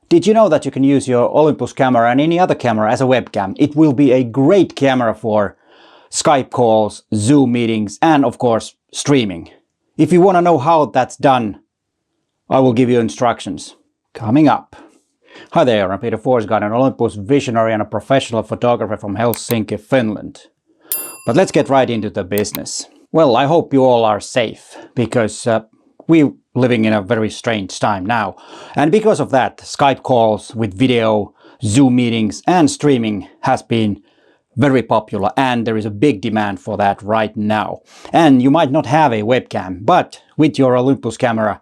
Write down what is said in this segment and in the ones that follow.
Did you know that you can use your Olympus camera and any other camera as a webcam? It will be a great camera for Skype calls, Zoom meetings, and of course, streaming. If you want to know how that's done, I will give you instructions. Coming up. Hi there, I'm Peter Forsgard, an Olympus visionary and a professional photographer from Helsinki, Finland. But let's get right into the business. Well, I hope you all are safe, because we're living in a very strange time now. And because of that, Skype calls with video, Zoom meetings and streaming has been very popular, and there is a big demand for that right now. And you might not have a webcam, but with your Olympus camera,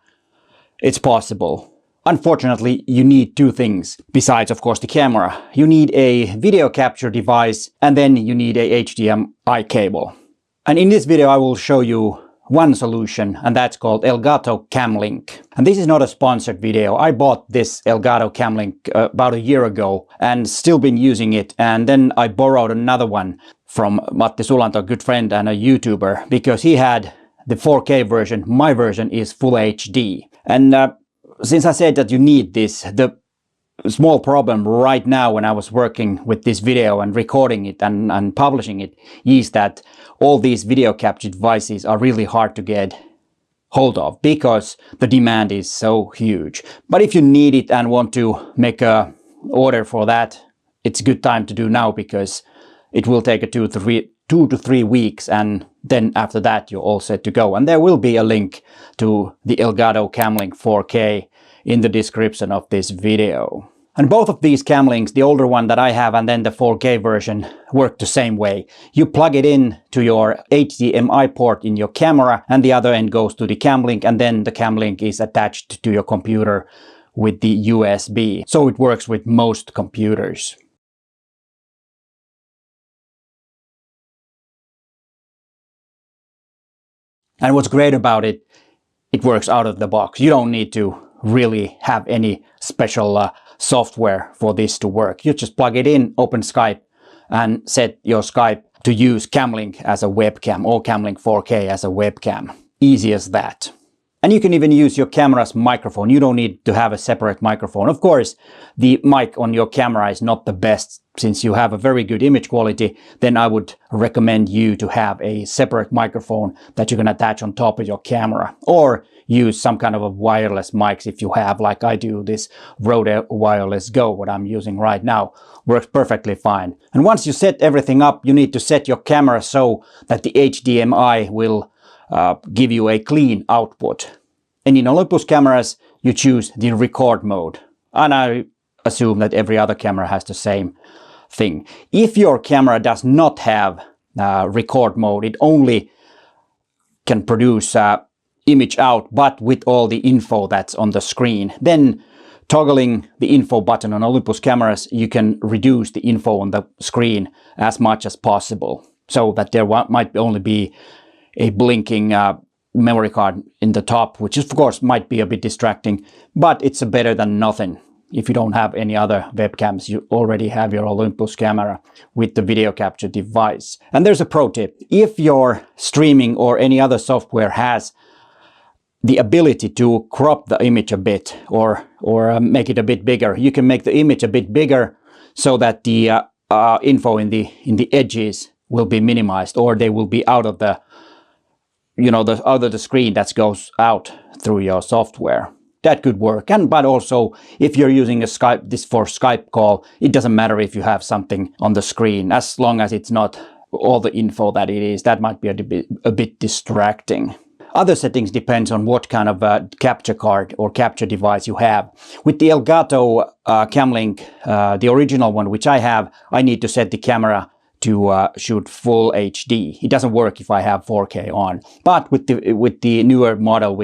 it's possible. Unfortunately, you need two things, besides of course the camera. You need a video capture device, and then you need a HDMI cable. And in this video I will show you one solution, and that's called Elgato Cam Link. And this is not a sponsored video. I bought this Elgato Cam Link about a year ago and still been using it. And then I borrowed another one from Matti Sulanto, a good friend and a YouTuber, because he had the 4K version. My version is Full HD. And since I said that you need this, the small problem right now when I was working with this video and recording it and publishing it is that all these video capture devices are really hard to get hold of because the demand is so huge. But if you need it and want to make a order for that, it's a good time to do now, because it will take 2 to 3 weeks, and then after that you're all set to go. And there will be a link to the Elgato Cam Link 4K in the description of this video. And both of these cam links, the older one that I have and then the 4K version, work the same way. You plug it in to your HDMI port in your camera, and the other end goes to the cam link, and then the cam link is attached to your computer with the USB. So it works with most computers. And what's great about it, it works out of the box. You don't need to really have any special software for this to work. You just plug it in, open Skype, and set your Skype to use Cam Link as a webcam, or Cam Link 4K as a webcam. Easy as that. And you can even use your camera's microphone. You don't need to have a separate microphone. Of course, the mic on your camera is not the best. Since you have a very good image quality, then I would recommend you to have a separate microphone that you can attach on top of your camera, or use some kind of a wireless mics if you have, like I do, this Rode Wireless Go, what I'm using right now, works perfectly fine. And once you set everything up, you need to set your camera so that the HDMI will give you a clean output. And in Olympus cameras, you choose the record mode. And I assume that every other camera has the same thing. If your camera does not have record mode, it only can produce image out, but with all the info that's on the screen, then toggling the info button on Olympus cameras, you can reduce the info on the screen as much as possible, so that there might only be a blinking memory card in the top, which of course might be a bit distracting, but it's better than nothing. If you don't have any other webcams, you already have your Olympus camera with the video capture device. And there's a pro tip. If your streaming or any other software has the ability to crop the image a bit, or make it a bit bigger, you can make the image a bit bigger so that the info in the edges will be minimized, or they will be out of the, out of the screen that goes out through your software. That could work. But also, if you're using this for Skype call, it doesn't matter if you have something on the screen, as long as it's not all the info that it is. That might be a bit distracting. Other settings depends on what kind of capture card or capture device you have. With the Elgato Cam Link, the original one which I have, I need to set the camera to shoot full HD. It doesn't work if I have 4K on. But with the newer model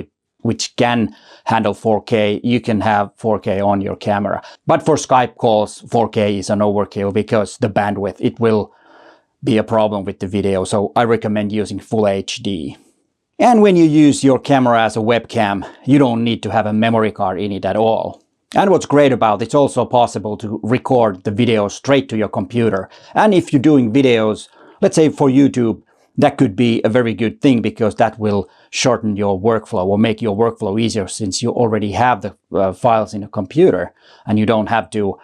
which can handle 4K, you can have 4K on your camera. But for Skype calls, 4K is an overkill because the bandwidth, it will be a problem with the video. So I recommend using Full HD. And when you use your camera as a webcam, you don't need to have a memory card in it at all. And what's great about it, it's also possible to record the video straight to your computer. And if you're doing videos, let's say for YouTube, that could be a very good thing, because that will shorten your workflow or make your workflow easier, since you already have the files in a computer and you don't have to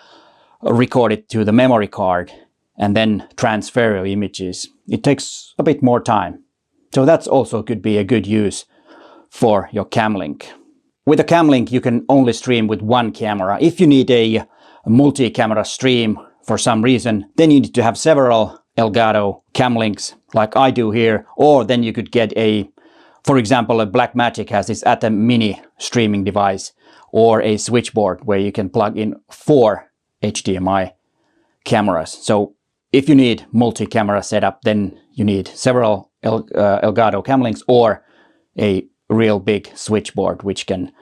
record it to the memory card and then transfer your images. It takes a bit more time. So that's also could be a good use for your Camlink. With a Camlink, you can only stream with one camera. If you need a multi-camera stream for some reason, then you need to have several Elgato Camlinks like I do here, or then you could get for example, a Blackmagic has this Atom Mini streaming device, or a switchboard where you can plug in 4 HDMI cameras. So if you need multi-camera setup, then you need several Elgato Camlinks or a real big switchboard which can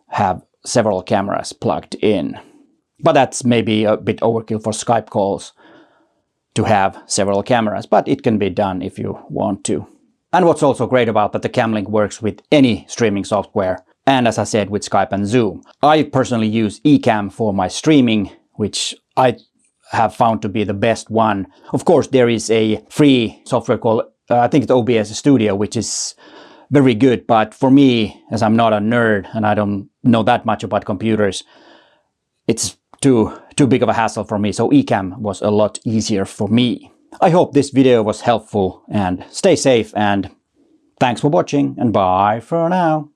have several cameras plugged in. But that's maybe a bit overkill for Skype calls to have several cameras, but it can be done if you want to. And what's also great about that, the Camlink works with any streaming software, and as I said, with Skype and Zoom. I personally use Ecamm for my streaming, which I have found to be the best one. Of course, there is a free software called, I think it's OBS Studio, which is very good, but for me, as I'm not a nerd and I don't know that much about computers, it's too big of a hassle for me, so Ecamm was a lot easier for me. I hope this video was helpful, and stay safe, and thanks for watching, and bye for now.